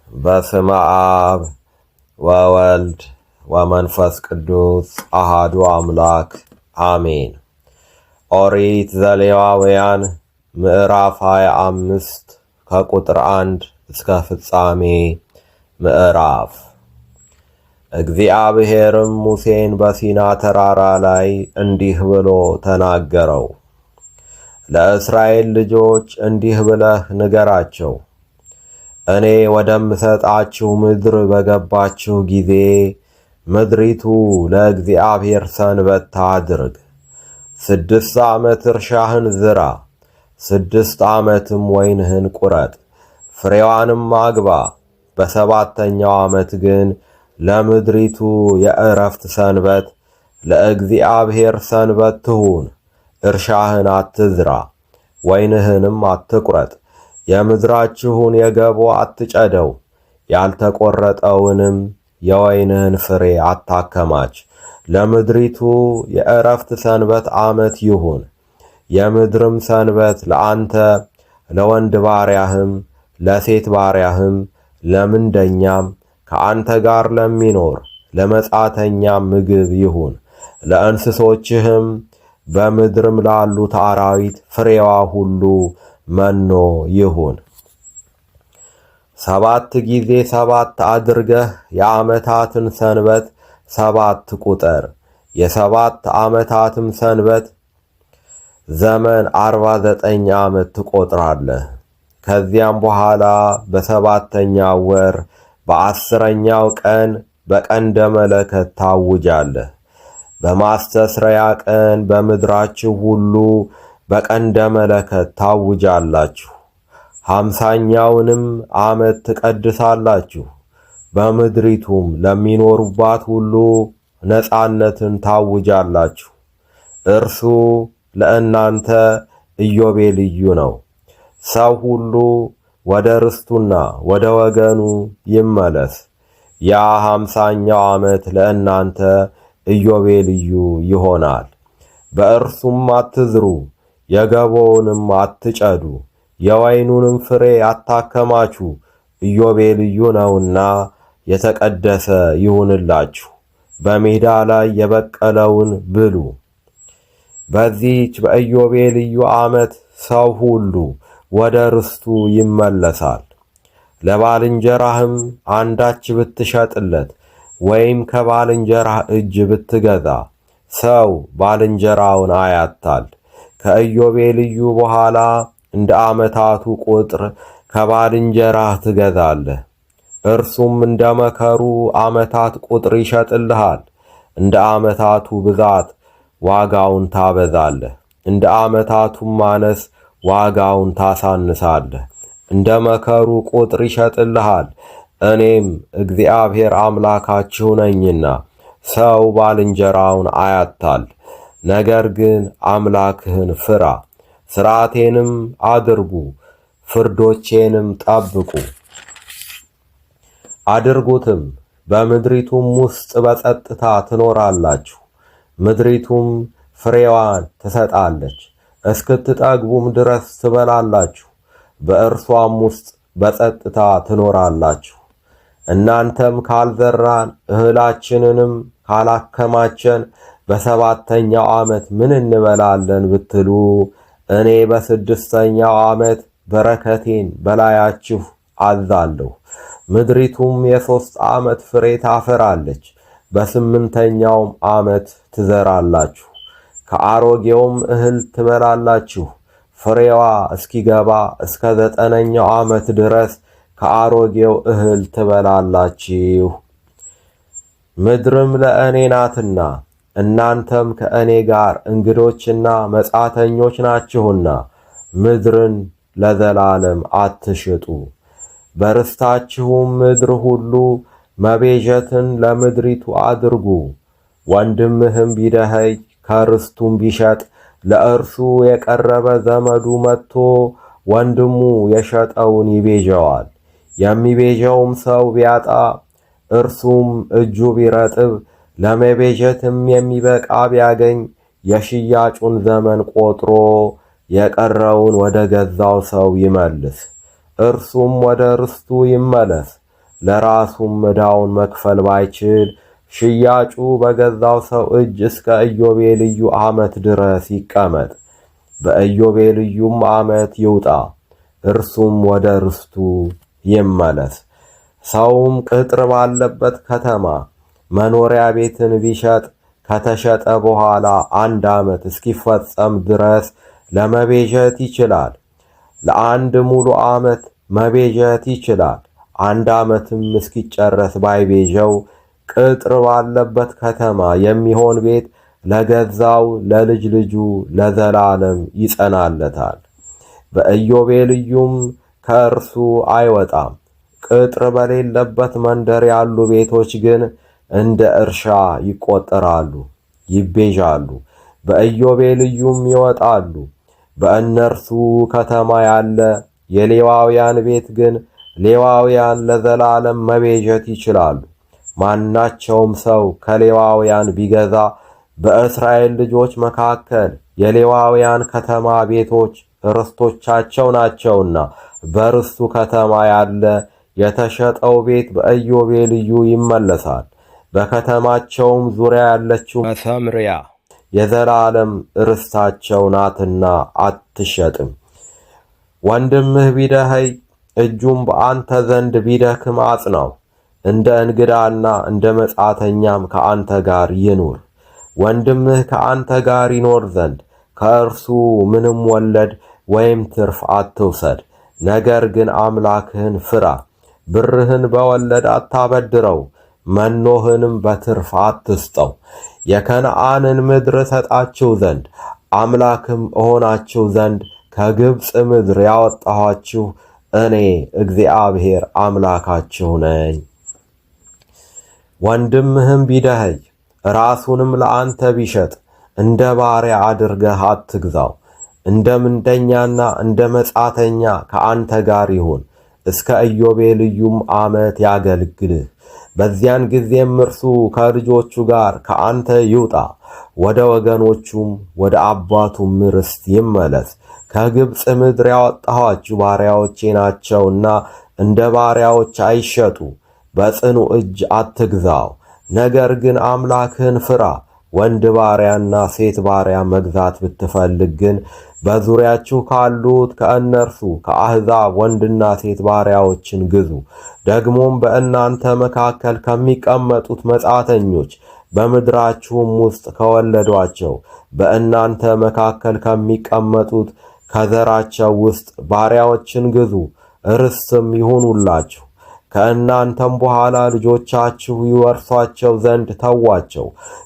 በስመ አብ ወወልድ ወመንፈስ ቅዱስ አሃዱ አምላክ አሜን። ኦሪት ዘሌዋውያን ምዕራፍ 25 ከቁጥር 1 እስከ ፍጻሜ ምዕራፍ። እግዚአብሔርም ሙሴን በሲና ተራራ ላይ እንዲህ ብሎ ተናገረው። ለእስራኤል ልጆች እንዲህ ብለህ ንገራቸው፣ እኔ ወደምሰጣችሁ ምድር በገባችሁ ጊዜ ምድሪቱ ለእግዚአብሔር ሰንበት ታድርግ። 6 ዓመት እርሻህን ዝራ፣ 6 ዓመትም ወይንህን ቁረጥ፣ ፍሬዋንም አግባ። በሰባተኛው ዓመት ግን ለምድሪቱ የዕረፍት ሰንበት ለእግዚአብሔር ሰንበት ትሁን። እርሻህን አትዝራ፣ ወይንህንም አትቁረጥ። የምድራችሁን የገቦ አትጨደው፣ ያልተቆረጠውንም የወይንህን ፍሬ አታከማች። ለምድሪቱ የዕረፍት ሰንበት ዓመት ይሁን። የምድርም ሰንበት ለአንተ ለወንድ ባሪያህም ለሴት ባሪያህም ለምንደኛም ከአንተ ጋር ለሚኖር ለመጻተኛም ምግብ ይሁን። ለእንስሶችህም በምድርም ላሉት አራዊት ፍሬዋ ሁሉ መኖ ይሁን። 7 ጊዜ 7 አድርገህ የዓመታትን ሰንበት 7 ቁጠር። የ7 ዓመታትም ሰንበት ዘመን 49 ዓመት ትቆጥራለህ። ከዚያም በኋላ በሰባተኛው ወር በ10ኛው ቀን በቀንደ መለከት ታውጃለህ። በማስተስረያ ቀን በምድራችሁ ሁሉ በቀንደ መለከት ታውጃላችሁ። 50ኛውንም ዓመት ትቀድሳላችሁ። በምድሪቱም ለሚኖሩባት ሁሉ ነጻነትን ታውጃላችሁ። እርሱ ለእናንተ ኢዮቤልዩ ነው። ሰው ሁሉ ወደ ርስቱና ወደ ወገኑ ይመለስ። ያ 50ኛው ዓመት ለእናንተ ኢዮቤልዩ ይሆናል። በእርሱም አትዝሩ፣ የገቦውንም አትጨዱ፣ የወይኑንም ፍሬ አታከማቹ። ኢዮቤልዩ ነውና የተቀደሰ ይሁንላችሁ። በሜዳ ላይ የበቀለውን ብሉ። በዚህች በኢዮቤልዩ ዓመት ሰው ሁሉ ወደ ርስቱ ይመለሳል። ለባልንጀራህም አንዳች ብትሸጥለት ወይም ከባልንጀራህ እጅ ብትገዛ ሰው ባልንጀራውን አያታል። ከኢዮቤልዩ በኋላ እንደ ዓመታቱ ቁጥር ከባልንጀራህ ትገዛለህ። እርሱም እንደ መከሩ ዓመታት ቁጥር ይሸጥልሃል። እንደ ዓመታቱ ብዛት ዋጋውን ታበዛለህ፣ እንደ ዓመታቱም ማነስ ዋጋውን ታሳንሳለህ። እንደ መከሩ ቁጥር ይሸጥልሃል። እኔም እግዚአብሔር አምላካችሁ ነኝና። ሰው ባልንጀራውን አያታል። ነገር ግን አምላክህን ፍራ፣ ሥርዓቴንም አድርጉ፣ ፍርዶቼንም ጠብቁ አድርጉትም። በምድሪቱም ውስጥ በጸጥታ ትኖራላችሁ። ምድሪቱም ፍሬዋን ትሰጣለች፣ እስክትጠግቡም ድረስ ትበላላችሁ። በእርሷም ውስጥ በጸጥታ ትኖራላችሁ። እናንተም ካልዘራን እህላችንንም ካላከማቸን በሰባተኛው ዓመት ምን እንበላለን ብትሉ፣ እኔ በ6ኛው ዓመት በረከቴን በላያችሁ አዛለሁ። ምድሪቱም የ3 ዓመት ፍሬ ታፈራለች። በ8ኛውም ዓመት ትዘራላችሁ፣ ከአሮጌውም እህል ትበላላችሁ። ፍሬዋ እስኪገባ እስከ 9ኛው ዓመት ድረስ ከአሮጌው እህል ትበላላችሁ። ምድርም ለእኔ ናትና እናንተም ከእኔ ጋር እንግዶችና መጻተኞች ናችሁና ምድርን ለዘላለም አትሽጡ። በርስታችሁም ምድር ሁሉ መቤዠትን ለምድሪቱ አድርጉ። ወንድምህም ቢደኸይ ከርስቱም ቢሸጥ ለእርሱ የቀረበ ዘመዱ መጥቶ ወንድሙ የሸጠውን ይቤዠዋል። የሚቤዠውም ሰው ቢያጣ እርሱም እጁ ቢረጥብ ለመቤዠትም የሚበቃ ቢያገኝ የሽያጩን ዘመን ቆጥሮ የቀረውን ወደ ገዛው ሰው ይመልስ። እርሱም ወደ ርስቱ ይመለስ። ለራሱም ዕዳውን መክፈል ባይችል ሽያጩ በገዛው ሰው እጅ እስከ ኢዮቤልዩ ዓመት ድረስ ይቀመጥ። በኢዮቤልዩም ዓመት ይውጣ፣ እርሱም ወደ ርስቱ ይመለስ። ሰውም ቅጥር ባለበት ከተማ መኖሪያ ቤትን ቢሸጥ ከተሸጠ በኋላ 1 ዓመት እስኪፈጸም ድረስ ለመቤዠት ይችላል። ለ1 ሙሉ ዓመት መቤዠት ይችላል። 1 ዓመትም እስኪጨረስ ባይቤዠው ቅጥር ባለበት ከተማ የሚሆን ቤት ለገዛው ለልጅ ልጁ ለዘላለም ይጸናለታል። በኢዮቤልዩም ከእርሱ አይወጣም። ቅጥር በሌለበት መንደር ያሉ ቤቶች ግን እንደ እርሻ ይቆጠራሉ፣ ይቤዣሉ፣ በኢዮቤልዩም ይወጣሉ። በእነርሱ ከተማ ያለ የሌዋውያን ቤት ግን ሌዋውያን ለዘላለም መቤዠት ይችላሉ። ማናቸውም ሰው ከሌዋውያን ቢገዛ በእስራኤል ልጆች መካከል የሌዋውያን ከተማ ቤቶች ርስቶቻቸው ናቸውና በርስቱ ከተማ ያለ የተሸጠው ቤት በኢዮቤልዩ ይመለሳል። በከተማቸውም ዙሪያ ያለችው መሰምርያ የዘላለም ርስታቸው ናትና አትሸጥም። ወንድምህ ቢደኸይ እጁም በአንተ ዘንድ ቢደክም አጽናው። እንደ እንግዳና እንደ መጻተኛም ከአንተ ጋር ይኑር። ወንድምህ ከአንተ ጋር ይኖር ዘንድ ከእርሱ ምንም ወለድ ወይም ትርፍ አትውሰድ። ነገር ግን አምላክህን ፍራ። ብርህን በወለድ አታበድረው፣ መኖህንም በትርፍ አትስጠው። የከነዓንን ምድር እሰጣችሁ ዘንድ አምላክም እሆናችሁ ዘንድ ከግብፅ ምድር ያወጣኋችሁ እኔ እግዚአብሔር አምላካችሁ ነኝ። ወንድምህም ቢደኸይ ራሱንም ለአንተ ቢሸጥ እንደ ባሪያ አድርገህ አትግዛው። እንደ ምንደኛና እንደ መጻተኛ ከአንተ ጋር ይሁን፣ እስከ ኢዮቤልዩም ዓመት ያገልግልህ። በዚያን ጊዜም እርሱ ከልጆቹ ጋር ከአንተ ይውጣ፣ ወደ ወገኖቹም ወደ አባቱም ርስት ይመለስ። ከግብፅ ምድር ያወጣኋችሁ ባሪያዎቼ ናቸውና እንደ ባሪያዎች አይሸጡ። በጽኑ እጅ አትግዛው። ነገር ግን አምላክህን ፍራ። ወንድ ባሪያና ሴት ባሪያ መግዛት ብትፈልግ ግን በዙሪያችሁ ካሉት ከእነርሱ ከአሕዛብ ወንድና ሴት ባሪያዎችን ግዙ። ደግሞም በእናንተ መካከል ከሚቀመጡት መጻተኞች በምድራችሁም ውስጥ ከወለዷቸው በእናንተ መካከል ከሚቀመጡት ከዘራቸው ውስጥ ባሪያዎችን ግዙ፣ ርስትም ይሁኑላችሁ። ከእናንተም በኋላ ልጆቻችሁ ይወርሷቸው ዘንድ ተዋቸው፣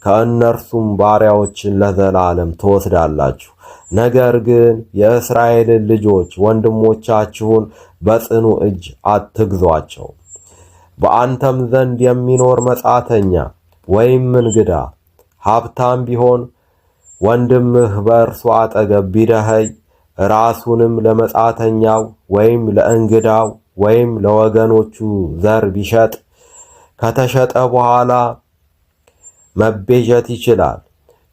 ከእነርሱም ባሪያዎችን ለዘላለም ትወስዳላችሁ። ነገር ግን የእስራኤልን ልጆች ወንድሞቻችሁን በጽኑ እጅ አትግዟቸው። በአንተም ዘንድ የሚኖር መጻተኛ ወይም እንግዳ ሀብታም ቢሆን ወንድምህ በእርሱ አጠገብ ቢደኸይ ራሱንም ለመጻተኛው ወይም ለእንግዳው ወይም ለወገኖቹ ዘር ቢሸጥ ከተሸጠ በኋላ መቤዠት ይችላል።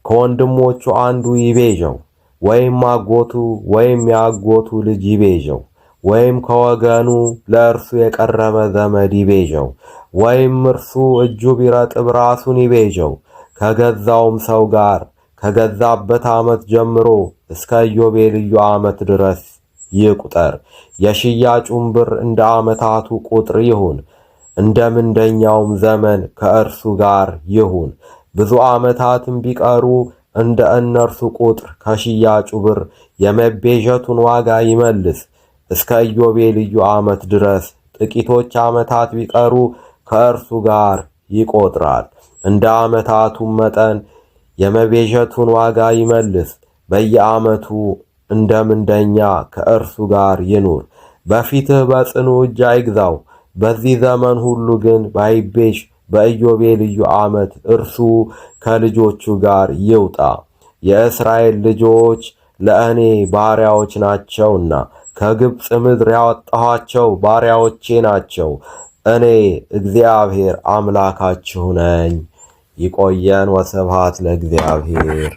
ከወንድሞቹ አንዱ ይቤዠው፣ ወይም አጎቱ ወይም የአጎቱ ልጅ ይቤዠው፣ ወይም ከወገኑ ለእርሱ የቀረበ ዘመድ ይቤዠው፣ ወይም እርሱ እጁ ቢረጥብ ራሱን ይቤዠው። ከገዛውም ሰው ጋር ከገዛበት ዓመት ጀምሮ እስከ ኢዮቤልዩ ዓመት ድረስ ይቁጠር። የሽያጩም ብር እንደ ዓመታቱ ቁጥር ይሁን፣ እንደ ምንደኛውም ዘመን ከእርሱ ጋር ይሁን። ብዙ ዓመታትም ቢቀሩ እንደ እነርሱ ቁጥር ከሽያጩ ብር የመቤዠቱን ዋጋ ይመልስ። እስከ ኢዮቤልዩ ዓመት ድረስ ጥቂቶች ዓመታት ቢቀሩ ከእርሱ ጋር ይቆጥራል። እንደ ዓመታቱም መጠን የመቤዠቱን ዋጋ ይመልስ። በየዓመቱ እንደ ምንደኛ ከእርሱ ጋር ይኑር። በፊትህ በጽኑ እጅ አይግዛው። በዚህ ዘመን ሁሉ ግን ባይቤዥ በኢዮቤልዩ ዓመት እርሱ ከልጆቹ ጋር ይውጣ። የእስራኤል ልጆች ለእኔ ባሪያዎች ናቸውና ከግብፅ ምድር ያወጣኋቸው ባሪያዎቼ ናቸው። እኔ እግዚአብሔር አምላካችሁ ነኝ። ይቆየን። ወስብሐት ለእግዚአብሔር።